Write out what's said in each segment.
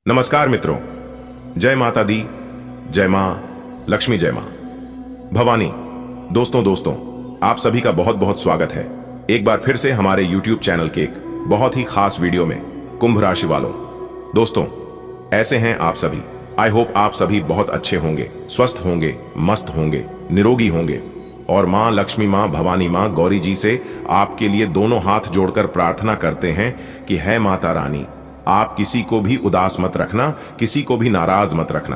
नमस्कार मित्रों, जय माता दी, जय मां लक्ष्मी, जय मां भवानी। दोस्तों आप सभी का बहुत बहुत स्वागत है एक बार फिर से हमारे YouTube चैनल के एक बहुत ही खास वीडियो में। कुंभ राशि वालों, दोस्तों ऐसे हैं आप सभी। आई होप आप सभी बहुत अच्छे होंगे, स्वस्थ होंगे, मस्त होंगे, निरोगी होंगे। और मां लक्ष्मी, मां भवानी, मां गौरी जी से आपके लिए दोनों हाथ जोड़कर प्रार्थना करते हैं कि है माता रानी, आप किसी को भी उदास मत रखना, किसी को भी नाराज मत रखना।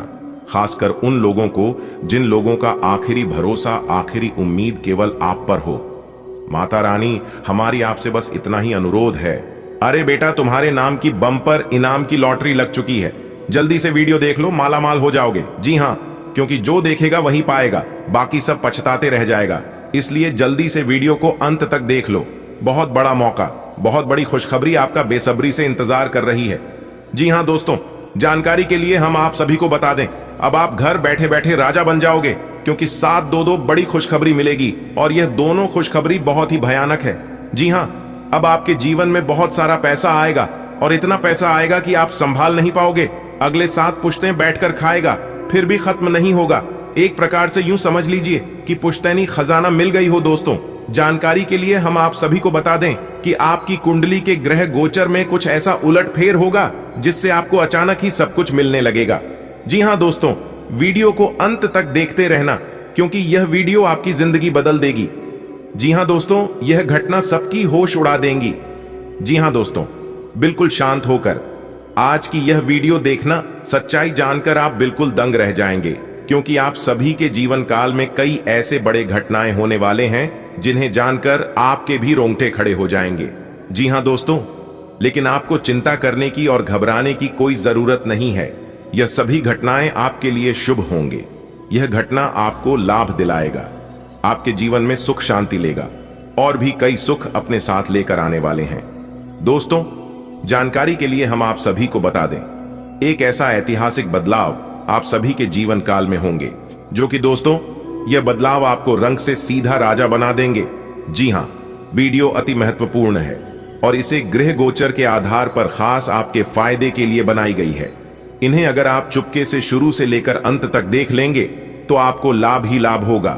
खासकर उन लोगों को जिन लोगों का आखिरी भरोसा, आखिरी उम्मीद केवल आप पर हो। माता रानी, हमारी आपसे बस इतना ही अनुरोध है। अरे बेटा, तुम्हारे नाम की बम्पर इनाम की लॉटरी लग चुकी है, जल्दी से वीडियो देख लो, माला माल हो जाओगे। जी हाँ, क्योंकि जो देखेगा वही पाएगा, बाकी सब पछताते रह जाएगा। इसलिए जल्दी से वीडियो को अंत तक देख लो। बहुत बड़ा मौका, बहुत बड़ी खुशखबरी आपका बेसब्री से इंतजार कर रही है। जी हां दोस्तों, जानकारी के लिए हम आप सभी को बता दें, अब आप घर बैठे बैठे राजा बन जाओगे, क्योंकि 722 बड़ी खुशखबरी मिलेगी और यह दोनों खुशखबरी बहुत ही भयानक है। जी हां, अब आपके जीवन में बहुत सारा पैसा आएगा और इतना पैसा आएगा कि आप संभाल नहीं पाओगे। अगले 7 पुश्तें बैठकर खाएगा, फिर भी खत्म नहीं होगा। एक प्रकार से यूं समझ लीजिए कि पुश्तैनी खजाना मिल गई हो। दोस्तों, जानकारी के लिए हम आप सभी को बता दें कि आपकी कुंडली के ग्रह गोचर में कुछ ऐसा उलटफेर होगा जिससे आपको अचानक ही सब कुछ मिलने लगेगा। जी हां दोस्तों, वीडियो को अंत तक देखते रहना, क्योंकि यह वीडियो आपकी जिंदगी बदल देगी। जी हां दोस्तों, यह घटना सबकी होश उड़ा देंगी। जी हां दोस्तों, बिल्कुल शांत होकर आज की यह वीडियो देखना। सच्चाई जानकर आप बिल्कुल दंग रह जाएंगे, क्योंकि आप सभी के जीवन काल में कई ऐसे बड़े घटनाएं होने वाले हैं जिन्हें जानकर आपके भी रोंगटे खड़े हो जाएंगे। जी हां दोस्तों, लेकिन आपको चिंता करने की और घबराने की कोई जरूरत नहीं है। यह सभी घटनाएं आपके लिए शुभ होंगे। यह घटना आपको लाभ दिलाएगा, आपके जीवन में सुख शांति लेगा और भी कई सुख अपने साथ लेकर आने वाले हैं। दोस्तों, जानकारी के लिए हम आप सभी को बता दें, एक ऐसा ऐतिहासिक बदलाव आप सभी के जीवन काल में होंगे, जो कि दोस्तों यह बदलाव आपको रंग से सीधा राजा बना देंगे। जी हां, वीडियो अति महत्वपूर्ण है और इसे गृह गोचर के आधार पर खास आपके फायदे के लिए बनाई गई है। इन्हें अगर आप चुपके से शुरू से लेकर अंत तक देख लेंगे तो आपको लाभ ही लाभ होगा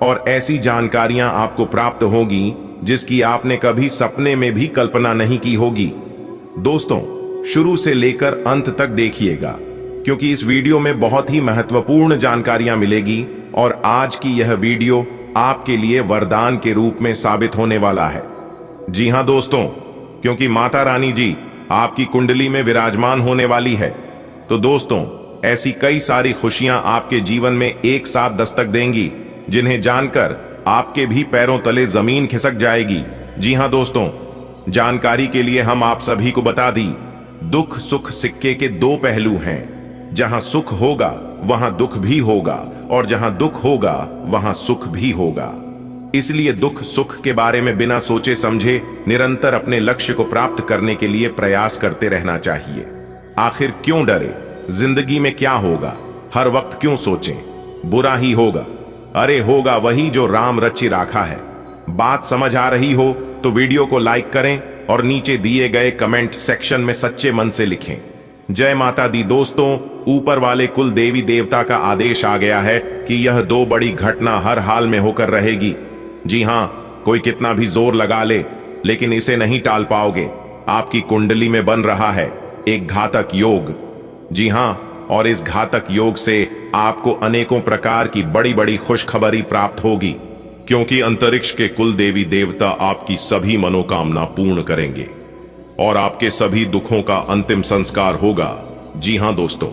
और ऐसी जानकारियां आपको प्राप्त होगी जिसकी आपने कभी सपने में भी कल्पना नहीं की होगी। दोस्तों, शुरू से लेकर अंत तक देखिएगा, क्योंकि इस वीडियो में बहुत ही महत्वपूर्ण जानकारियां मिलेगी और आज की यह वीडियो आपके लिए वरदान के रूप में साबित होने वाला है। जी हां दोस्तों, क्योंकि माता रानी जी आपकी कुंडली में विराजमान होने वाली है, तो दोस्तों ऐसी कई सारी खुशियां आपके जीवन में एक साथ दस्तक देंगी जिन्हें जानकर आपके भी पैरों तले जमीन खिसक जाएगी। जी हां दोस्तों, जानकारी के लिए हम आप सभी को बता दी, दुख सुख सिक्के के 2 पहलू हैं। जहां सुख होगा वहां दुख भी होगा और जहां दुख होगा वहां सुख भी होगा। इसलिए दुख सुख के बारे में बिना सोचे समझे निरंतर अपने लक्ष्य को प्राप्त करने के लिए प्रयास करते रहना चाहिए। आखिर क्यों डरे? जिंदगी में क्या होगा? हर वक्त क्यों सोचें बुरा ही होगा? अरे होगा वही जो राम रचि राखा है। बात समझ आ रही हो तो वीडियो को लाइक करें और नीचे दिए गए कमेंट सेक्शन में सच्चे मन से लिखें, जय माता दी। दोस्तों, ऊपर वाले कुल देवी देवता का आदेश आ गया है कि यह 2 बड़ी घटना हर हाल में होकर रहेगी। जी हां, कोई कितना भी जोर लगा ले लेकिन इसे नहीं टाल पाओगे। आपकी कुंडली में बन रहा है एक घातक योग। जी हां, और इस घातक योग से आपको अनेकों प्रकार की बड़ी बड़ी खुशखबरी प्राप्त होगी, क्योंकि अंतरिक्ष के कुल देवी देवता आपकी सभी मनोकामना पूर्ण करेंगे और आपके सभी दुखों का अंतिम संस्कार होगा। जी हां दोस्तों,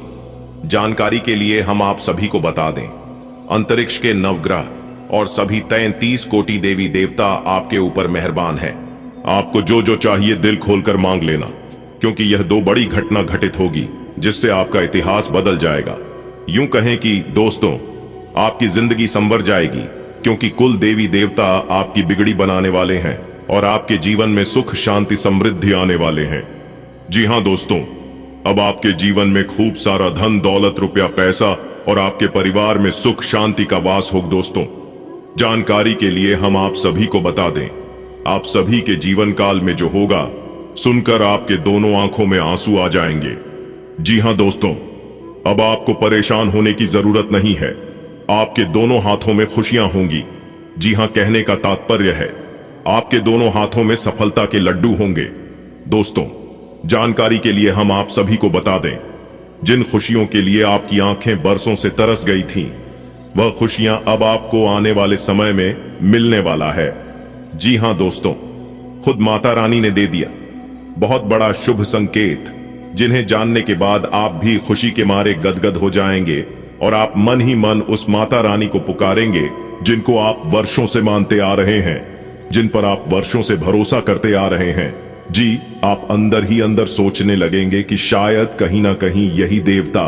जानकारी के लिए हम आप सभी को बता दें, अंतरिक्ष के नवग्रह और सभी 33 कोटि देवी देवता आपके ऊपर मेहरबान हैं। आपको जो जो चाहिए दिल खोलकर मांग लेना, क्योंकि यह 2 बड़ी घटना घटित होगी जिससे आपका इतिहास बदल जाएगा। यूं कहें कि दोस्तों, आपकी जिंदगी संवर जाएगी, क्योंकि कुल देवी देवता आपकी बिगड़ी बनाने वाले हैं और आपके जीवन में सुख शांति समृद्धि आने वाले हैं। जी हां दोस्तों, अब आपके जीवन में खूब सारा धन दौलत रुपया पैसा और आपके परिवार में सुख शांति का वास हो। दोस्तों, जानकारी के लिए हम आप सभी को बता दें, आप सभी के जीवन काल में जो होगा सुनकर आपके दोनों आंखों में आंसू आ जाएंगे। जी हां दोस्तों, अब आपको परेशान होने की जरूरत नहीं है। आपके दोनों हाथों में खुशियां होंगी। जी हां, कहने का तात्पर्य है आपके दोनों हाथों में सफलता के लड्डू होंगे। दोस्तों, जानकारी के लिए हम आप सभी को बता दें, जिन खुशियों के लिए आपकी आंखें बरसों से तरस गई थीं, वह खुशियां अब आपको आने वाले समय में मिलने वाला है। जी हां दोस्तों, खुद माता रानी ने दे दिया बहुत बड़ा शुभ संकेत, जिन्हें जानने के बाद आप भी खुशी के मारे गदगद हो जाएंगे और आप मन ही मन उस माता रानी को पुकारेंगे जिनको आप वर्षों से मानते आ रहे हैं, जिन पर आप वर्षों से भरोसा करते आ रहे हैं। जी, आप अंदर ही अंदर सोचने लगेंगे कि शायद कहीं ना कहीं यही देवता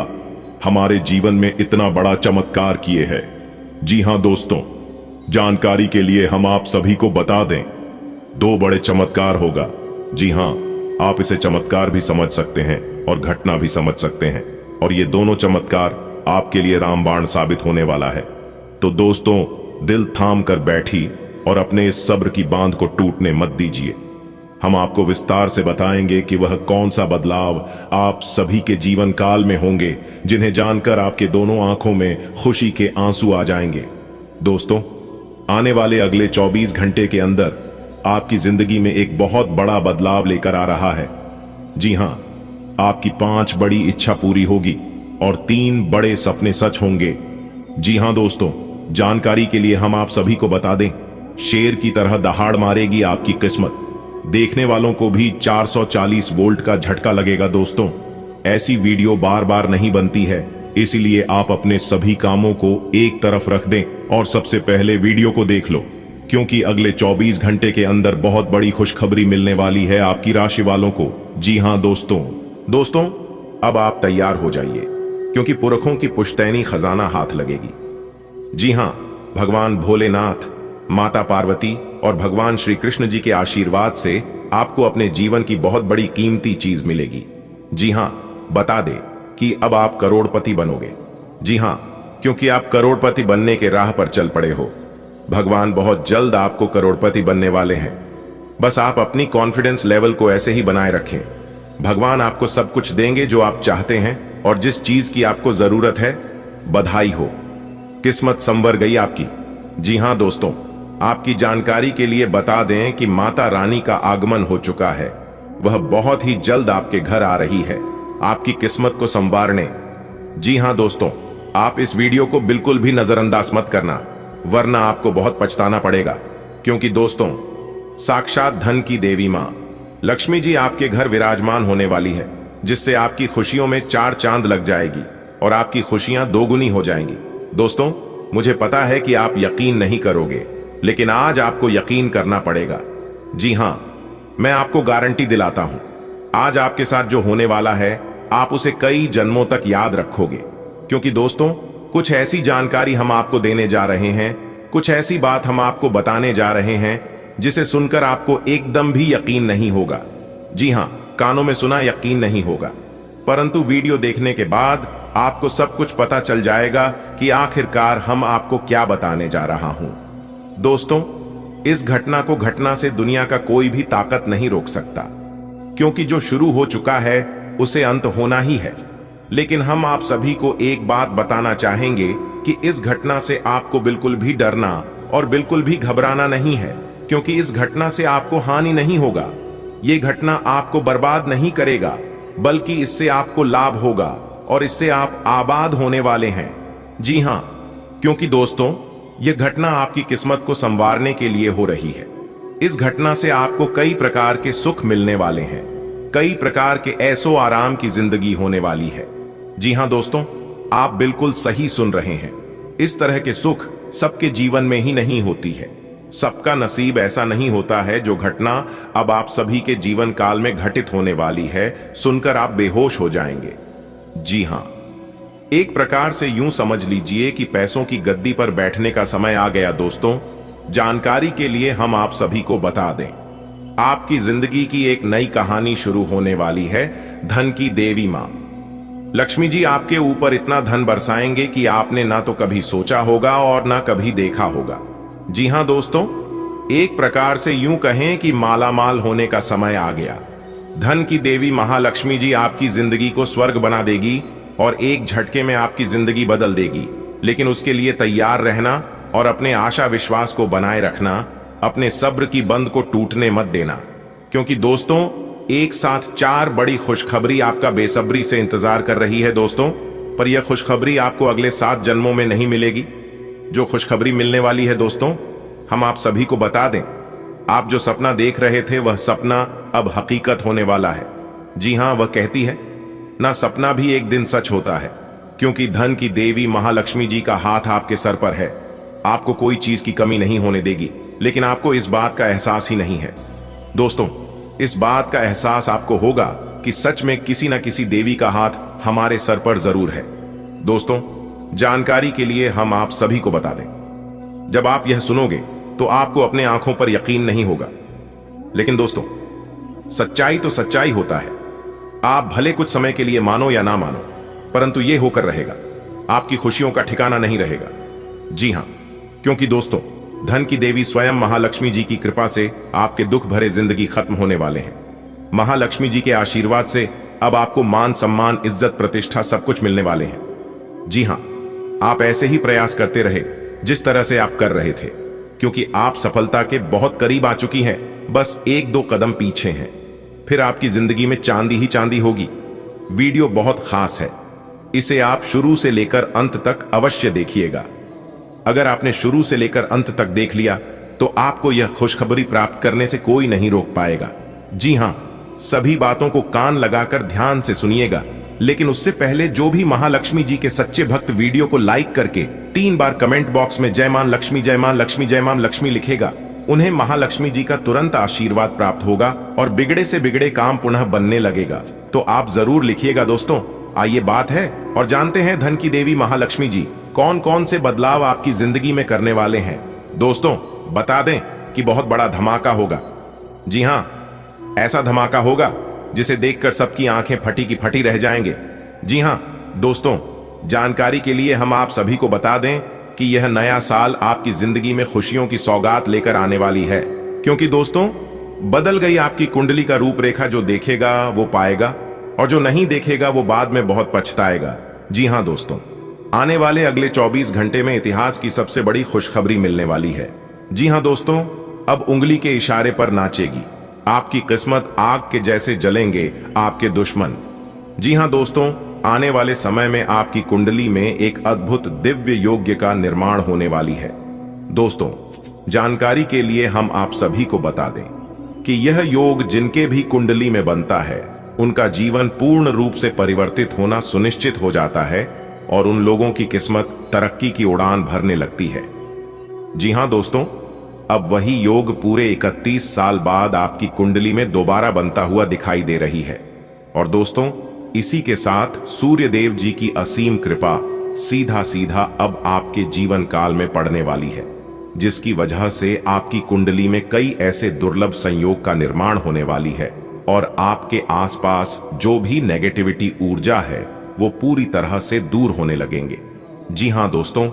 हमारे जीवन में इतना बड़ा चमत्कार किए हैं। जी हां दोस्तों, जानकारी के लिए हम आप सभी को बता दें, 2 बड़े चमत्कार होगा। जी हां, आप इसे चमत्कार भी समझ सकते हैं और घटना भी समझ सकते हैं, और ये दोनों चमत्कार आपके लिए रामबाण साबित होने वाला है। तो दोस्तों, दिल थाम कर बैठी और अपने इस सब्र की बांध को टूटने मत दीजिए। हम आपको विस्तार से बताएंगे कि वह कौन सा बदलाव आप सभी के जीवन काल में होंगे, जिन्हें जानकर आपके दोनों आंखों में खुशी के आंसू आ जाएंगे। दोस्तों, आने वाले अगले 24 घंटे के अंदर आपकी जिंदगी में एक बहुत बड़ा बदलाव लेकर आ रहा है। जी हां, आपकी 5 बड़ी इच्छा पूरी होगी और 3 बड़े सपने सच होंगे। जी हां दोस्तों, जानकारी के लिए हम आप सभी को बता दें, शेर की तरह दहाड़ मारेगी आपकी किस्मत। देखने वालों को भी 440 वोल्ट का झटका लगेगा। दोस्तों, ऐसी वीडियो बार बार नहीं बनती है, इसीलिए आप अपने सभी कामों को एक तरफ रख दें और सबसे पहले वीडियो को देख लो, क्योंकि अगले 24 घंटे के अंदर बहुत बड़ी खुशखबरी मिलने वाली है आपकी राशि वालों को। जी हां दोस्तों, अब आप तैयार हो जाइए, क्योंकि पुरखों की पुश्तैनी खजाना हाथ लगेगी। जी हां, भगवान भोलेनाथ, माता पार्वती और भगवान श्री कृष्ण जी के आशीर्वाद से आपको अपने जीवन की बहुत बड़ी कीमती चीज मिलेगी। जी हां, बता दे कि अब आप करोड़पति बनोगे। जी हां, क्योंकि आप करोड़पति बनने के राह पर चल पड़े हो। भगवान बहुत जल्द आपको करोड़पति बनने वाले हैं। बस आप अपनी कॉन्फिडेंस लेवल को ऐसे ही बनाए रखें। भगवान आपको सब कुछ देंगे जो आप चाहते हैं और जिस चीज की आपको जरूरत है। बधाई हो, किस्मत संवर गई आपकी। जी हां दोस्तों, आपकी जानकारी के लिए बता दें कि माता रानी का आगमन हो चुका है। वह बहुत ही जल्द आपके घर आ रही है, आपकी किस्मत को संवारने। जी हां दोस्तों, आप इस वीडियो को बिल्कुल भी नजरअंदाज मत करना, वरना आपको बहुत पछताना पड़ेगा। क्योंकि दोस्तों, साक्षात धन की देवी मां लक्ष्मी जी आपके घर विराजमान होने वाली है, जिससे आपकी खुशियों में 4 चांद लग जाएगी और आपकी खुशियां 2 गुनी हो जाएंगी। दोस्तों, मुझे पता है कि आप यकीन नहीं करोगे, लेकिन आज आपको यकीन करना पड़ेगा। जी हां, मैं आपको गारंटी दिलाता हूं, आज आपके साथ जो होने वाला है, आप उसे कई जन्मों तक याद रखोगे। क्योंकि दोस्तों, कुछ ऐसी जानकारी हम आपको देने जा रहे हैं, कुछ ऐसी बात हम आपको बताने जा रहे हैं, जिसे सुनकर आपको एकदम भी यकीन नहीं होगा। जी हां, कानों में सुना यकीन नहीं होगा, परंतु वीडियो देखने के बाद आपको सब कुछ पता चल जाएगा कि आखिरकार हम आपको क्या बताने जा रहा हूं। दोस्तों, इस घटना को घटना से दुनिया का कोई भी ताकत नहीं रोक सकता, क्योंकि जो शुरू हो चुका है उसे अंत होना ही है। लेकिन हम आप सभी को एक बात बताना चाहेंगे कि इस घटना से आपको बिल्कुल भी डरना और बिल्कुल भी घबराना नहीं है, क्योंकि इस घटना से आपको हानि नहीं होगा। ये घटना आपको बर्बाद नहीं करेगा, बल्कि इससे आपको लाभ होगा और इससे आप आबाद होने वाले हैं। जी हां, क्योंकि दोस्तों, यह घटना आपकी किस्मत को संवारने के लिए हो रही है। इस घटना से आपको कई प्रकार के सुख मिलने वाले हैं, कई प्रकार के ऐसो आराम की जिंदगी होने वाली है। जी हां दोस्तों, आप बिल्कुल सही सुन रहे हैं। इस तरह के सुख सबके जीवन में ही नहीं होती है। सबका नसीब ऐसा नहीं होता है। जो घटना अब आप सभी के जीवन काल में घटित होने वाली है, सुनकर आप बेहोश हो जाएंगे। जी हां, एक प्रकार से यूं समझ लीजिए कि पैसों की गद्दी पर बैठने का समय आ गया। दोस्तों, जानकारी के लिए हम आप सभी को बता दें, आपकी जिंदगी की एक नई कहानी शुरू होने वाली है। धन की देवी मां लक्ष्मी जी आपके ऊपर इतना धन बरसाएंगे कि आपने ना तो कभी सोचा होगा और ना कभी देखा होगा। जी हां दोस्तों, एक प्रकार से यूं कहें कि मालामाल होने का समय आ गया। धन की देवी महालक्ष्मी जी आपकी जिंदगी को स्वर्ग बना देगी और एक झटके में आपकी जिंदगी बदल देगी। लेकिन उसके लिए तैयार रहना और अपने आशा विश्वास को बनाए रखना, अपने सब्र की बंद को टूटने मत देना। क्योंकि दोस्तों, एक साथ 4 बड़ी खुशखबरी आपका बेसब्री से इंतजार कर रही है दोस्तों। पर यह खुशखबरी आपको अगले 7 जन्मों में नहीं मिलेगी। जो खुशखबरी मिलने वाली है दोस्तों, हम आप सभी को बता दें, आप जो सपना देख रहे थे वह सपना अब हकीकत होने वाला है। जी हां, वह कहती है ना, सपना भी एक दिन सच होता है। क्योंकि धन की देवी महालक्ष्मी जी का हाथ आपके सर पर है। आपको कोई चीज की कमी नहीं होने देगी। लेकिन आपको इस बात का एहसास ही नहीं है दोस्तों। इस बात का एहसास आपको होगा कि सच में किसी न किसी देवी का हाथ हमारे सर पर जरूर है। दोस्तों, जानकारी के लिए हम आप सभी को बता दें, जब आप यह सुनोगे तो आपको अपने आंखों पर यकीन नहीं होगा। लेकिन दोस्तों, सच्चाई तो सच्चाई होता है। आप भले कुछ समय के लिए मानो या ना मानो, परंतु यह होकर रहेगा। आपकी खुशियों का ठिकाना नहीं रहेगा। जी हां, क्योंकि दोस्तों, धन की देवी स्वयं महालक्ष्मी जी की कृपा से आपके दुख भरे जिंदगी खत्म होने वाले हैं। महालक्ष्मी जी के आशीर्वाद से अब आपको मान सम्मान, इज्जत, प्रतिष्ठा सब कुछ मिलने वाले हैं। जी हां, आप ऐसे ही प्रयास करते रहे जिस तरह से आप कर रहे थे, क्योंकि आप सफलता के बहुत करीब आ चुकी हैं। बस 1-2 कदम पीछे हैं, फिर आपकी जिंदगी में चांदी ही चांदी होगी। वीडियो बहुत खास है, इसे आप शुरू से लेकर अंत तक अवश्य देखिएगा। अगर आपने शुरू से लेकर अंत तक देख लिया तो आपको यह खुशखबरी प्राप्त करने से कोई नहीं रोक पाएगा। जी हां, सभी बातों को कान लगाकर ध्यान से सुनिएगा। लेकिन उससे पहले जो भी महालक्ष्मी जी के सच्चे भक्त वीडियो को लाइक करके 3 बार कमेंट बॉक्स में जय मां लक्ष्मी, जय मां लक्ष्मी, जय मां लक्ष्मी लिखेगा, उन्हें महालक्ष्मी जी का तुरंत आशीर्वाद प्राप्त होगा और बिगड़े से बिगड़े काम पुनः बनने लगेगा। तो आप जरूर लिखिएगा दोस्तों। आइए बात है और जानते हैं धन की देवी महालक्ष्मी जी कौन कौन से बदलाव आपकी जिंदगी में करने वाले हैं। दोस्तों, बता दें कि बहुत बड़ा धमाका होगा। जी हां, ऐसा धमाका होगा जिसे देखकर सबकी आंखें फटी की फटी रह जाएंगे। जी हां दोस्तों, जानकारी के लिए हम आप सभी को बता दें कि यह नया साल आपकी जिंदगी में खुशियों की सौगात लेकर आने वाली है। क्योंकि दोस्तों, बदल गई आपकी कुंडली का रूपरेखा जो देखेगा वो पाएगा और जो नहीं देखेगा वो बाद में बहुत पछताएगा। जी हां दोस्तों, आने वाले अगले 24 घंटे में इतिहास की सबसे बड़ी खुशखबरी मिलने वाली है। जी हां दोस्तों, अब उंगली के इशारे पर नाचेगी आपकी किस्मत, आग के जैसे जलेंगे आपके दुश्मन। जी हां दोस्तों, आने वाले समय में आपकी कुंडली में एक अद्भुत दिव्य योग्य का निर्माण होने वाली है। दोस्तों, जानकारी के लिए हम आप सभी को बता दें कि यह योग जिनके भी कुंडली में बनता है उनका जीवन पूर्ण रूप से परिवर्तित होना सुनिश्चित हो जाता है और उन लोगों की किस्मत तरक्की की उड़ान भरने लगती है। जी हां दोस्तों, अब वही योग पूरे 31 साल बाद आपकी कुंडली में दोबारा बनता हुआ दिखाई दे रही है। और दोस्तों, इसी के साथ सूर्य देव जी की असीम कृपा सीधा सीधा अब आपके जीवन काल में पड़ने वाली है, जिसकी वजह से आपकी कुंडली में कई ऐसे दुर्लभ संयोग का निर्माण होने वाली है और आपके आसपास जो भी नेगेटिविटी ऊर्जा है वो पूरी तरह से दूर होने लगेंगे। जी हां दोस्तों,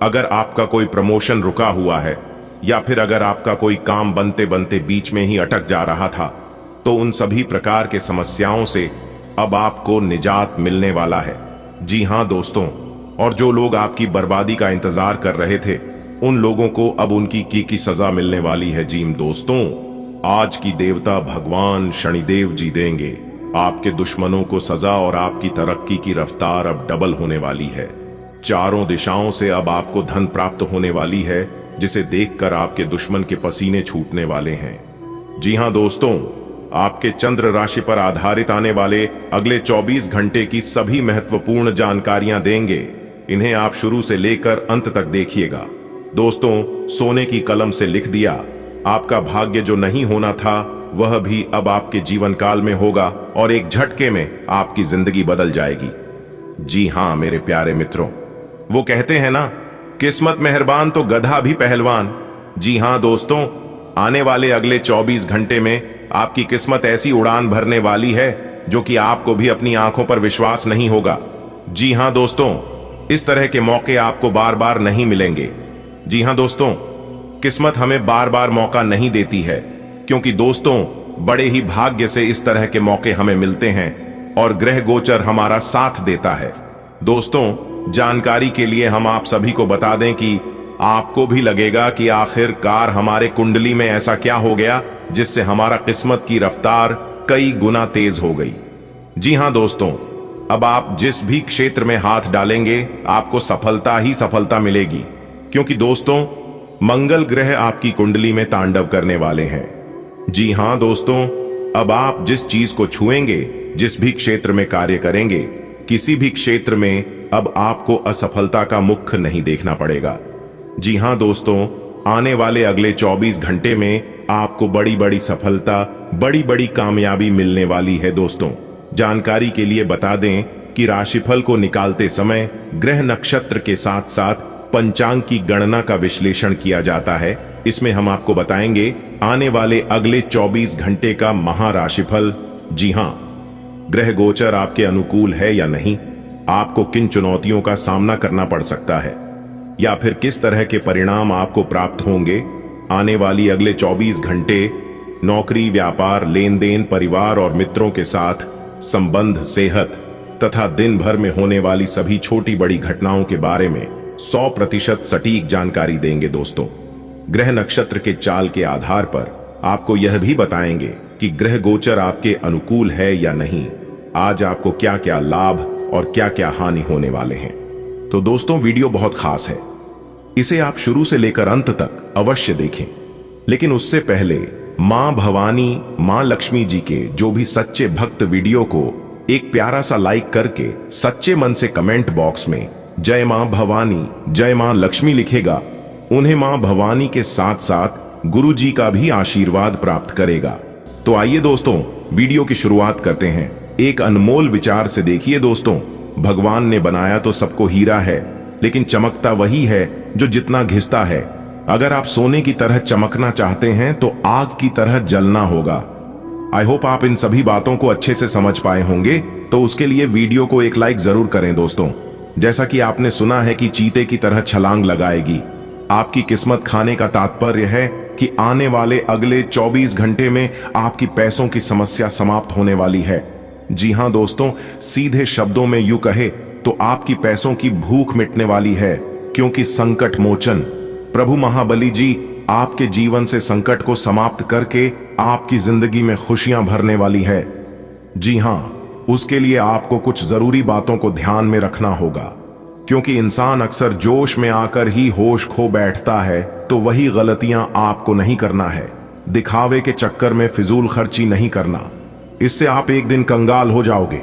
अगर आपका कोई प्रमोशन रुका हुआ है या फिर अगर आपका कोई काम बनते बनते बीच में ही अटक जा रहा था, तो उन सभी प्रकार के समस्याओं से अब आपको निजात मिलने वाला है। जी हां दोस्तों, और जो लोग आपकी बर्बादी का इंतजार कर रहे थे उन लोगों को अब उनकी की सजा मिलने वाली है। जी दोस्तों, आज की देवता भगवान शनिदेव जी देंगे आपके दुश्मनों को सजा और आपकी तरक्की की रफ्तार अब डबल होने वाली है। चारों दिशाओं से अब आपको धन प्राप्त होने वाली है, जिसे देखकर आपके दुश्मन के पसीने छूटने वाले हैं। जी हां दोस्तों, आपके चंद्र राशि पर आधारित आने वाले अगले 24 घंटे की सभी महत्वपूर्ण जानकारियां देंगे। इन्हें आप शुरू से लेकर अंत तक देखिएगा। दोस्तों, सोने की कलम से लिख दिया, आपका भाग्य जो नहीं होना था वह भी अब आपके जीवन काल में होगा और एक झटके में आपकी जिंदगी बदल जाएगी। जी हां मेरे प्यारे मित्रों, वो कहते हैं ना, किस्मत मेहरबान तो गधा भी पहलवान। जी हां दोस्तों, आने वाले अगले 24 घंटे में आपकी किस्मत ऐसी उड़ान भरने वाली है जो कि आपको भी अपनी आंखों पर विश्वास नहीं होगा। जी हां दोस्तों, इस तरह के मौके आपको बार बार नहीं मिलेंगे। जी हां दोस्तों, किस्मत हमें बार बार मौका नहीं देती है, क्योंकि दोस्तों बड़े ही भाग्य से इस तरह के मौके हमें मिलते हैं और ग्रह गोचर हमारा साथ देता है। दोस्तों, जानकारी के लिए हम आप सभी को बता दें कि आपको भी लगेगा कि आखिरकार हमारे कुंडली में ऐसा क्या हो गया जिससे हमारा किस्मत की रफ्तार कई गुना तेज हो गई। जी हां दोस्तों, अब आप जिस भी क्षेत्र में हाथ डालेंगे आपको सफलता ही सफलता मिलेगी, क्योंकि दोस्तों मंगल ग्रह आपकी कुंडली में तांडव करने वाले हैं। जी हां दोस्तों, अब आप जिस चीज को छुएंगे, जिस भी क्षेत्र में कार्य करेंगे, किसी भी क्षेत्र में अब आपको असफलता का मुख नहीं देखना पड़ेगा। जी हां दोस्तों, आने वाले अगले 24 घंटे में आपको बड़ी बड़ी सफलता, बड़ी बड़ी कामयाबी मिलने वाली है। दोस्तों, जानकारी के लिए बता दें कि राशिफल को निकालते समय ग्रह नक्षत्र के साथ साथ पंचांग की गणना का विश्लेषण किया जाता है। इसमें हम आपको बताएंगे आने वाले अगले 24 घंटे का महाराशिफल। जी हां, ग्रह गोचर आपके अनुकूल है या नहीं, आपको किन चुनौतियों का सामना करना पड़ सकता है या फिर किस तरह के परिणाम आपको प्राप्त होंगे आने वाली अगले 24 घंटे नौकरी, व्यापार, लेन देन, परिवार और मित्रों के साथ संबंध, सेहत तथा दिन भर में होने वाली सभी छोटी बड़ी घटनाओं के बारे में 100% सटीक जानकारी देंगे। दोस्तों, ग्रह नक्षत्र के चाल के आधार पर आपको यह भी बताएंगे कि ग्रह गोचर आपके अनुकूल है या नहीं, आज आपको क्या क्या लाभ और क्या क्या हानि होने वाले हैं। तो दोस्तों, वीडियो बहुत खास है, इसे आप शुरू से लेकर अंत तक अवश्य देखें। लेकिन उससे पहले मां भवानी, मां लक्ष्मी जी के जो भी सच्चे भक्त वीडियो को एक प्यारा सा लाइक करके सच्चे मन से कमेंट बॉक्स में जय मां भवानी, जय मां लक्ष्मी लिखेगा, उन्हें मां भवानी के साथ साथ गुरु जी का भी आशीर्वाद प्राप्त करेगा। तो आइए दोस्तों, वीडियो की शुरुआत करते हैं। एक अनमोल विचार से देखिए दोस्तों, भगवान ने बनाया तो सबको हीरा है, लेकिन चमकता वही है जो जितना घिसता है। अगर आप सोने की तरह चमकना चाहते हैं तो आग की तरह जलना होगा। आई होप आप इन सभी बातों को अच्छे से समझ पाए होंगे, तो उसके लिए वीडियो को एक लाइक जरूर करें। दोस्तों, जैसा कि आपने सुना है कि चीते की तरह छलांग लगाएगी, आपकी किस्मत खाने का तात्पर्य है कि आने वाले अगले 24 घंटे में आपकी पैसों की समस्या समाप्त होने वाली है। जी हां दोस्तों, सीधे शब्दों में यूं कहे तो आपकी पैसों की भूख मिटने वाली है, क्योंकि संकट मोचन प्रभु महाबली जी आपके जीवन से संकट को समाप्त करके आपकी जिंदगी में खुशियां भरने वाली है। जी हां, उसके लिए आपको कुछ जरूरी बातों को ध्यान में रखना होगा, क्योंकि इंसान अक्सर जोश में आकर ही होश खो बैठता है। तो वही गलतियां आपको नहीं करना है। दिखावे के चक्कर में फिजूल खर्ची नहीं करना, इससे आप एक दिन कंगाल हो जाओगे।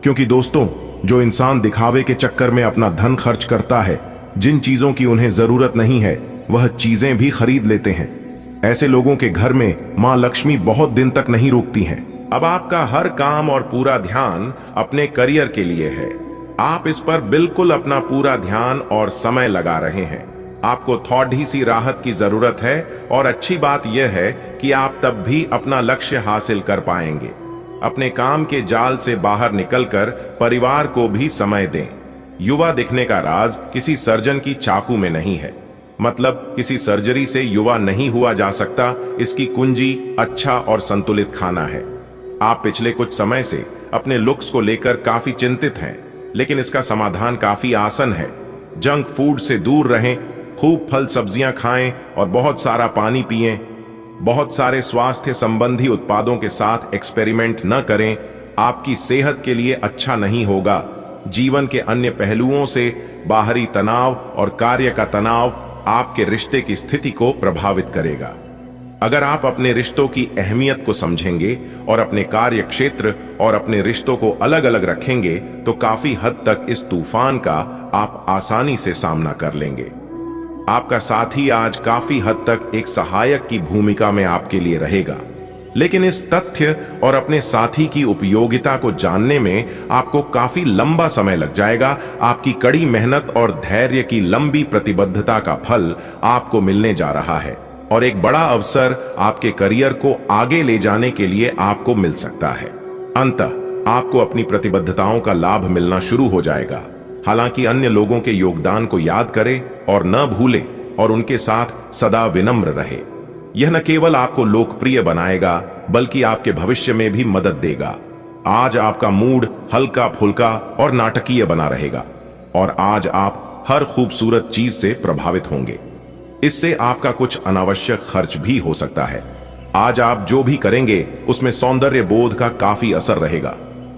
क्योंकि दोस्तों, जो इंसान दिखावे के चक्कर में अपना धन खर्च करता है, जिन चीजों की उन्हें जरूरत नहीं है, वह चीजें भी खरीद लेते हैं। ऐसे लोगों के घर में मां लक्ष्मी बहुत दिन तक नहीं रुकती हैं। अब आपका हर काम और पूरा ध्यान अपने करियर के लिए है। आप इस पर बिल्कुल अपना पूरा ध्यान और समय लगा रहे हैं। आपको थोड़ी सी राहत की जरूरत है, और अच्छी बात यह है कि आप तब भी अपना लक्ष्य हासिल कर पाएंगे। अपने काम के जाल से बाहर निकलकर परिवार को भी समय दें। युवा दिखने का राज किसी सर्जन की चाकू में नहीं है, मतलब किसी सर्जरी से युवा नहीं हुआ जा सकता। इसकी कुंजी अच्छा और संतुलित खाना है। आप पिछले कुछ समय से अपने लुक्स को लेकर काफी चिंतित हैं, लेकिन इसका समाधान काफी आसान है। जंक फूड से दूर रहें, खूब फल सब्जियां खाएं और बहुत सारा पानी पिएं। बहुत सारे स्वास्थ्य संबंधी उत्पादों के साथ एक्सपेरिमेंट न करें, आपकी सेहत के लिए अच्छा नहीं होगा। जीवन के अन्य पहलुओं से बाहरी तनाव और कार्य का तनाव आपके रिश्ते की स्थिति को प्रभावित करेगा। अगर आप अपने रिश्तों की अहमियत को समझेंगे और अपने कार्य क्षेत्र और अपने रिश्तों को अलग अलग रखेंगे, तो काफी हद तक इस तूफान का आप आसानी से सामना कर लेंगे। आपका साथी आज काफी हद तक एक सहायक की भूमिका में आपके लिए रहेगा, लेकिन इस तथ्य और अपने साथी की उपयोगिता को जानने में आपको काफी लंबा समय लग जाएगा। आपकी कड़ी मेहनत और धैर्य की लंबी प्रतिबद्धता का फल आपको मिलने जा रहा है, और एक बड़ा अवसर आपके करियर को आगे ले जाने के लिए आपको मिल सकता है। अंततः आपको अपनी प्रतिबद्धताओं का लाभ मिलना शुरू हो जाएगा। हालांकि अन्य लोगों के योगदान को याद करें और न भूले, और उनके साथ सदा विनम्र रहे। यह न केवल आपको लोकप्रिय बनाएगा, बल्कि आपके भविष्य में भी मदद देगा। आज आपका मूड हल्का फुल्का और नाटकीय बना रहेगा और आज आप हर खूबसूरत चीज से प्रभावित होंगे। इससे आपका कुछ अनावश्यक खर्च भी हो सकता है। आज आप जो भी करेंगे उसमें सौंदर्य बोध का काफी असर रहेगा।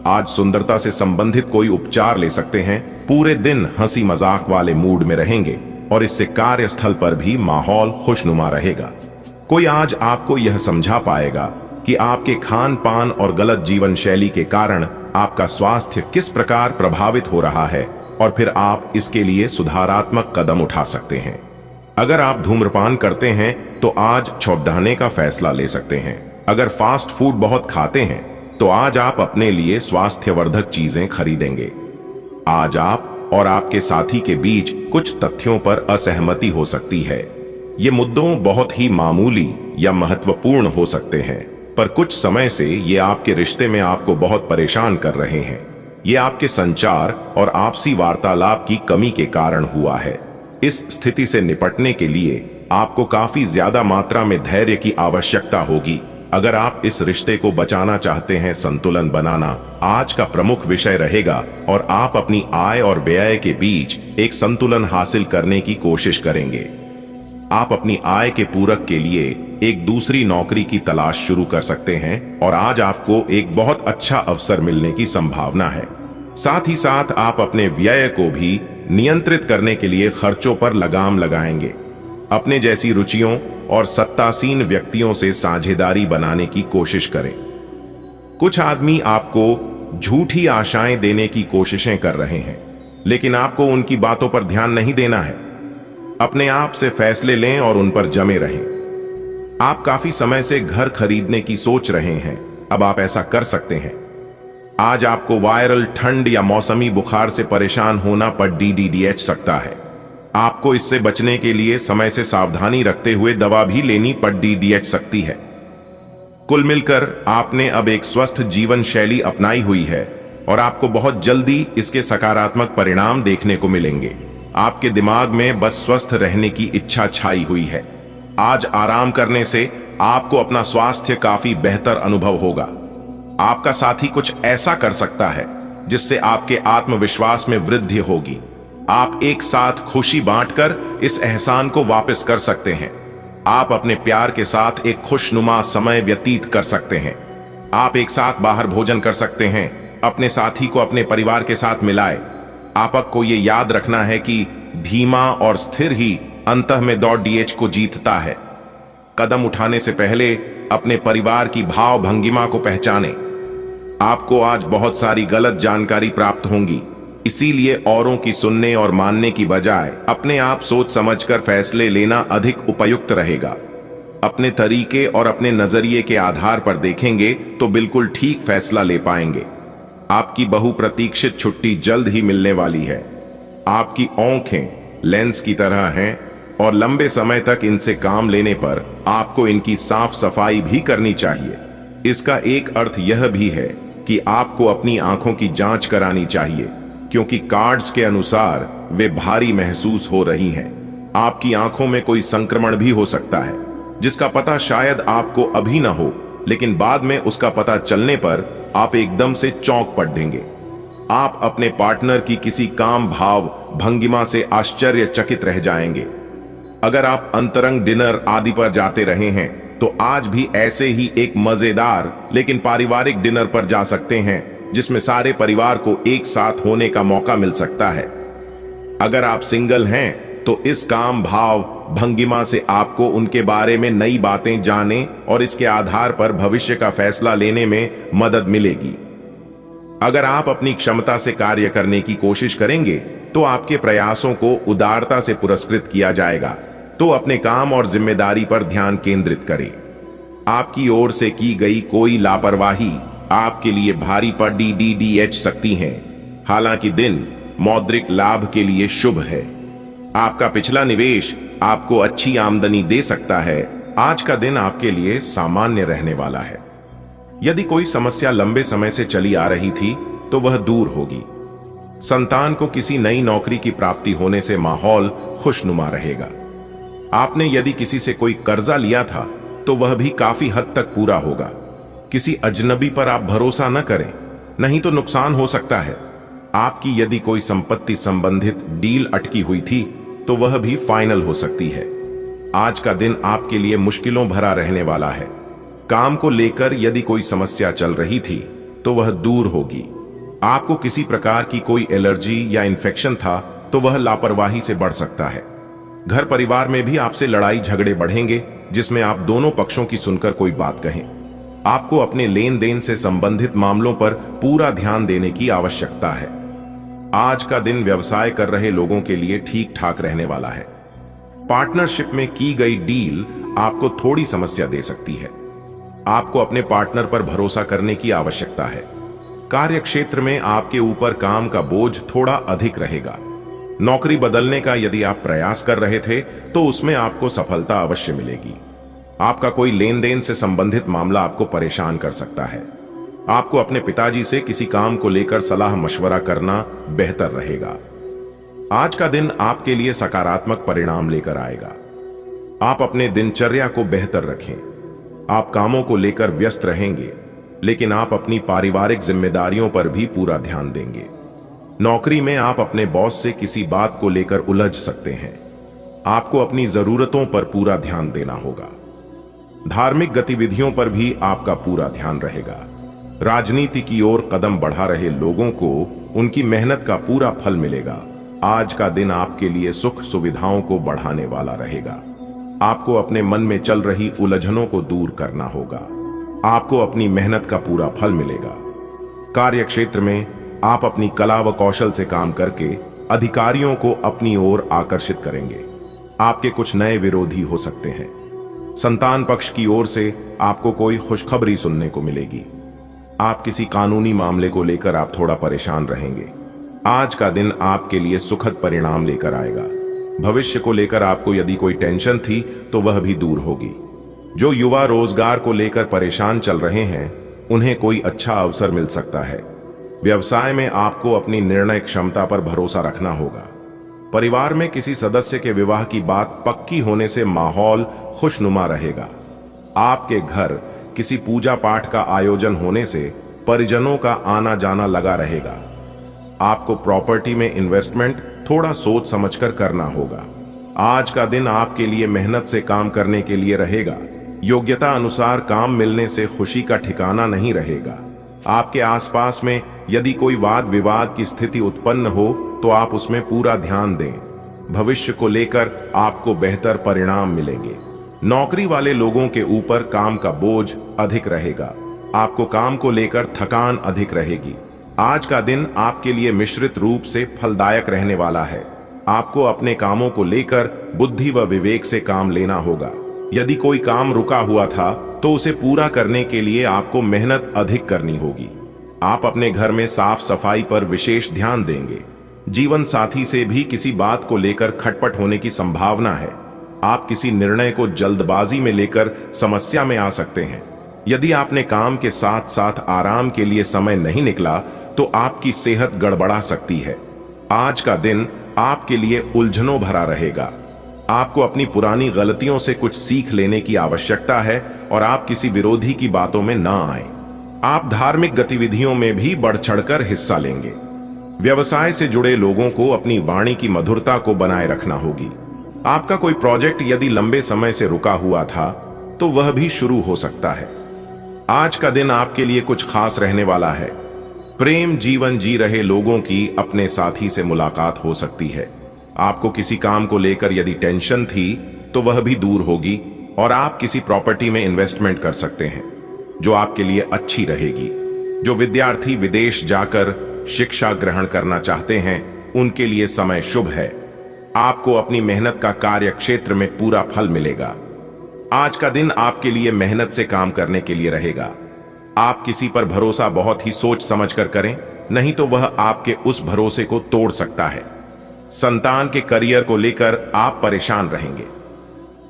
आज सुंदरता से संबंधित कोई उपचार ले सकते हैं। पूरे दिन हंसी मजाक वाले मूड में रहेंगे और इससे कार्यस्थल पर भी माहौल खुशनुमा रहेगा। कोई आज आपको यह समझा पाएगा कि आपके खान पान और गलत जीवन शैली के कारण आपका स्वास्थ्य किस प्रकार प्रभावित हो रहा है और फिर आप इसके लिए सुधारात्मक कदम उठा सकते हैं। अगर आप धूम्रपान करते हैं तो आज छुड़ाने का फैसला ले सकते हैं। अगर फास्ट फूड बहुत खाते हैं तो आज आप अपने लिए स्वास्थ्यवर्धक चीजें खरीदेंगे। आज आप और आपके साथी के बीच कुछ तथ्यों पर असहमति हो सकती है। ये मुद्दों बहुत ही मामूली या महत्वपूर्ण हो सकते हैं, पर कुछ समय से ये आपके रिश्ते में आपको बहुत परेशान कर रहे हैं। ये आपके संचार और आपसी वार्तालाप की कमी के कारण हुआ है। इस स्थिति से निपटने के लिए आपको काफी ज्यादा मात्रा में धैर्य की आवश्यकता होगी। अगर आप इस रिश्ते को बचाना चाहते हैं, संतुलन बनाना आज का प्रमुख विषय रहेगा और आप अपनी आय और व्यय के बीच एक संतुलन हासिल करने की कोशिश करेंगे। आप अपनी आय के पूरक के लिए एक दूसरी नौकरी की तलाश शुरू कर सकते हैं और आज आपको एक बहुत अच्छा अवसर मिलने की संभावना है। साथ ही साथ आप अपने व्यय को भी नियंत्रित करने के लिए खर्चों पर लगाम लगाएंगे। अपने जैसी रुचियों और सत्तासीन व्यक्तियों से साझेदारी बनाने की कोशिश करें। कुछ आदमी आपको झूठी आशाएं देने की कोशिशें कर रहे हैं, लेकिन आपको उनकी बातों पर ध्यान नहीं देना है। अपने आप से फैसले लें और उन पर जमे रहें। आप काफी समय से घर खरीदने की सोच रहे हैं, अब आप ऐसा कर सकते हैं। आज आपको वायरल ठंड या मौसमी बुखार से परेशान होना पर DDDH सकता है। आपको इससे बचने के लिए समय से सावधानी रखते हुए दवा भी लेनी पड़ DDH सकती है। कुल मिलकर आपने अब एक स्वस्थ जीवन शैली अपनाई हुई है और आपको बहुत जल्दी इसके सकारात्मक परिणाम देखने को मिलेंगे। आपके दिमाग में बस स्वस्थ रहने की इच्छा छाई हुई है। आज आराम करने से आपको अपना स्वास्थ्य काफी बेहतर अनुभव होगा। आपका साथी कुछ ऐसा कर सकता है जिससे आपके आत्मविश्वास में वृद्धि होगी। आप एक साथ खुशी बांटकर इस एहसान को वापस कर सकते हैं। आप अपने प्यार के साथ एक खुशनुमा समय व्यतीत कर सकते हैं। आप एक साथ बाहर भोजन कर सकते हैं। अपने साथी को अपने परिवार के साथ मिलाए। आपको ये याद रखना है कि धीमा और स्थिर ही अंतः में दौड़ DH को जीतता है। कदम उठाने से पहले अपने परिवार की भाव भंगिमा को पहचानें। आपको आज बहुत सारी गलत जानकारी प्राप्त होंगी, इसीलिए औरों की सुनने और मानने की बजाय अपने आप सोच समझकर फैसले लेना अधिक उपयुक्त रहेगा। अपने तरीके और अपने नजरिए के आधार पर देखेंगे तो बिल्कुल ठीक फैसला ले पाएंगे। आपकी बहुप्रतीक्षित छुट्टी जल्द ही मिलने वाली है। आपकी आंखें लेंस की तरह हैं और लंबे समय तक इनसे काम लेने पर आपको इनकी साफ सफाई भी करनी चाहिए। इसका एक अर्थ यह भी है कि आपको अपनी आंखों की जांच करानी चाहिए, क्योंकि कार्ड्स के अनुसार वे भारी महसूस हो रही हैं। आपकी आंखों में कोई संक्रमण भी हो सकता है, जिसका पता शायद आपको अभी ना हो, लेकिन बाद में उसका पता चलने पर आप एकदम से चौंक पड़ेंगे। आप अपने पार्टनर की किसी काम भाव भंगिमा से आश्चर्यचकित रह जाएंगे। अगर आप अंतरंग डिनर आदि पर जाते रहे हैं तो आज भी ऐसे ही एक मजेदार लेकिन पारिवारिक डिनर पर जा सकते हैं, जिसमें सारे परिवार को एक साथ होने का मौका मिल सकता है। अगर आप सिंगल हैं तो इस काम भाव भंगिमा से आपको उनके बारे में नई बातें जाने और इसके आधार पर भविष्य का फैसला लेने में मदद मिलेगी। अगर आप अपनी क्षमता से कार्य करने की कोशिश करेंगे तो आपके प्रयासों को उदारता से पुरस्कृत किया जाएगा। तो अपने काम और जिम्मेदारी पर ध्यान केंद्रित करें। आपकी ओर से की गई कोई लापरवाही आपके लिए भारी पड़ DDDH सकती है। हालांकि दिन मौद्रिक लाभ के लिए शुभ है। आपका पिछला निवेश आपको अच्छी आमदनी दे सकता है। आज का दिन आपके लिए सामान्य रहने वाला है। यदि कोई समस्या लंबे समय से चली आ रही थी तो वह दूर होगी। संतान को किसी नई नौकरी की प्राप्ति होने से माहौल खुशनुमा रहेगा। आपने यदि किसी से कोई कर्जा लिया था तो वह भी काफी हद तक पूरा होगा। किसी अजनबी पर आप भरोसा न करें, नहीं तो नुकसान हो सकता है। आपकी यदि कोई संपत्ति संबंधित डील अटकी हुई थी तो वह भी फाइनल हो सकती है। आज का दिन आपके लिए मुश्किलों भरा रहने वाला है। काम को लेकर यदि कोई समस्या चल रही थी तो वह दूर होगी। आपको किसी प्रकार की कोई एलर्जी या इन्फेक्शन था तो वह लापरवाही से बढ़ सकता है। घर परिवार में भी आपसे लड़ाई झगड़े बढ़ेंगे, जिसमें आप दोनों पक्षों की सुनकर कोई बात कहें। आपको अपने लेन देन से संबंधित मामलों पर पूरा ध्यान देने की आवश्यकता है। आज का दिन व्यवसाय कर रहे लोगों के लिए ठीक ठाक रहने वाला है। पार्टनरशिप में की गई डील आपको थोड़ी समस्या दे सकती है। आपको अपने पार्टनर पर भरोसा करने की आवश्यकता है। कार्य क्षेत्र में आपके ऊपर काम का बोझ थोड़ा अधिक रहेगा। नौकरी बदलने का यदि आप प्रयास कर रहे थे तो उसमें आपको सफलता अवश्य मिलेगी। आपका कोई लेन देन से संबंधित मामला आपको परेशान कर सकता है। आपको अपने पिताजी से किसी काम को लेकर सलाह मशवरा करना बेहतर रहेगा। आज का दिन आपके लिए सकारात्मक परिणाम लेकर आएगा। आप अपने दिनचर्या को बेहतर रखें। आप कामों को लेकर व्यस्त रहेंगे, लेकिन आप अपनी पारिवारिक जिम्मेदारियों पर भी पूरा ध्यान देंगे। नौकरी में आप अपने बॉस से किसी बात को लेकर उलझ सकते हैं। आपको अपनी जरूरतों पर पूरा ध्यान देना होगा। धार्मिक गतिविधियों पर भी आपका पूरा ध्यान रहेगा। राजनीति की ओर कदम बढ़ा रहे लोगों को उनकी मेहनत का पूरा फल मिलेगा। आज का दिन आपके लिए सुख सुविधाओं को बढ़ाने वाला रहेगा। आपको अपने मन में चल रही उलझनों को दूर करना होगा। आपको अपनी मेहनत का पूरा फल मिलेगा। कार्य क्षेत्र में आप अपनी कला व कौशल से काम करके अधिकारियों को अपनी ओर आकर्षित करेंगे। आपके कुछ नए विरोधी हो सकते हैं। संतान पक्ष की ओर से आपको कोई खुशखबरी सुनने को मिलेगी। आप किसी कानूनी मामले को लेकर आप थोड़ा परेशान रहेंगे। आज का दिन आपके लिए सुखद परिणाम लेकर आएगा। भविष्य को लेकर आपको यदि कोई टेंशन थी तो वह भी दूर होगी। जो युवा रोजगार को लेकर परेशान चल रहे हैं, उन्हें कोई अच्छा अवसर मिल सकता है। व्यवसाय में आपको अपनी निर्णय क्षमता पर भरोसा रखना होगा। परिवार में किसी सदस्य के विवाह की बात पक्की होने से माहौल खुशनुमा रहेगा। आपके घर किसी पूजा पाठ का आयोजन होने से परिजनों का आना जाना लगा रहेगा। आपको प्रॉपर्टी में इन्वेस्टमेंट थोड़ा सोच समझकर करना होगा। आज का दिन आपके लिए मेहनत से काम करने के लिए रहेगा। योग्यता अनुसार काम मिलने से खुशी का ठिकाना नहीं रहेगा। आपके आसपास में यदि कोई वाद विवाद की स्थिति उत्पन्न हो तो आप उसमें पूरा ध्यान दें। भविष्य को लेकर आपको बेहतर परिणाम मिलेंगे। नौकरी वाले लोगों के ऊपर काम का बोझ अधिक रहेगा। आपको काम को लेकर थकान अधिक रहेगी। आज का दिन आपके लिए मिश्रित रूप से फलदायक रहने वाला है। आपको अपने कामों को लेकर बुद्धि व विवेक से काम लेना होगा। यदि कोई काम रुका हुआ था तो उसे पूरा करने के लिए आपको मेहनत अधिक करनी होगी। आप अपने घर में साफ सफाई पर विशेष ध्यान देंगे। जीवन साथी से भी किसी बात को लेकर खटपट होने की संभावना है। आप किसी निर्णय को जल्दबाजी में लेकर समस्या में आ सकते हैं। यदि आपने काम के साथ साथ आराम के लिए समय नहीं निकला तो आपकी सेहत गड़बड़ा सकती है। आज का दिन आपके लिए उलझनों भरा रहेगा। आपको अपनी पुरानी गलतियों से कुछ सीख लेने की आवश्यकता है और आप किसी विरोधी की बातों में ना आएं। आप धार्मिक गतिविधियों में भी बढ़ चढ़कर हिस्सा लेंगे। व्यवसाय से जुड़े लोगों को अपनी वाणी की मधुरता को बनाए रखना होगी। आपका कोई प्रोजेक्ट यदि लंबे समय से रुका हुआ था तो वह भी शुरू हो सकता है। आज का दिन आपके लिए कुछ खास रहने वाला है। प्रेम जीवन जी रहे लोगों की अपने साथी से मुलाकात हो सकती है। आपको किसी काम को लेकर यदि टेंशन थी तो वह भी दूर होगी और आप किसी प्रॉपर्टी में इन्वेस्टमेंट कर सकते हैं जो आपके लिए अच्छी रहेगी। जो विद्यार्थी विदेश जाकर शिक्षा ग्रहण करना चाहते हैं उनके लिए समय शुभ है। आपको अपनी मेहनत का कार्य क्षेत्र में पूरा फल मिलेगा। आज का दिन आपके लिए मेहनत से काम करने के लिए रहेगा। आप किसी पर भरोसा बहुत ही सोच समझकर करें, नहीं तो वह आपके उस भरोसे को तोड़ सकता है। संतान के करियर को लेकर आप परेशान रहेंगे।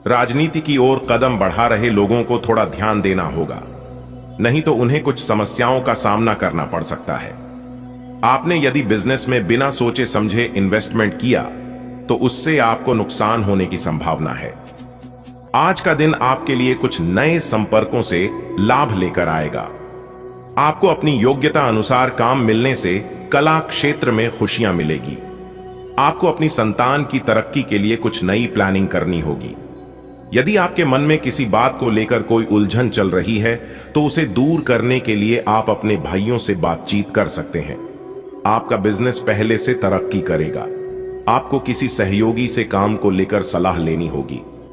राजनीति की ओर कदम बढ़ा रहे लोगों को थोड़ा ध्यान देना होगा, नहीं तो उन्हें कुछ समस्याओं का सामना करना पड़ सकता है। आपने यदि बिजनेस में बिना सोचे समझे इन्वेस्टमेंट किया तो उससे आपको नुकसान होने की संभावना है। आज का दिन आपके लिए कुछ नए संपर्कों से लाभ लेकर आएगा। आपको अपनी योग्यता अनुसार काम मिलने से कला क्षेत्र में खुशियां मिलेगी। आपको अपनी संतान की तरक्की के लिए कुछ नई प्लानिंग करनी होगी। यदि आपके मन में किसी बात को लेकर कोई उलझन चल रही है तो उसे दूर करने के लिए आप अपने भाइयों से बातचीत कर सकते हैं। आपका बिजनेस पहले से तरक्की करेगा। आपको किसी सहयोगी से काम को लेकर सलाह लेनी होगी।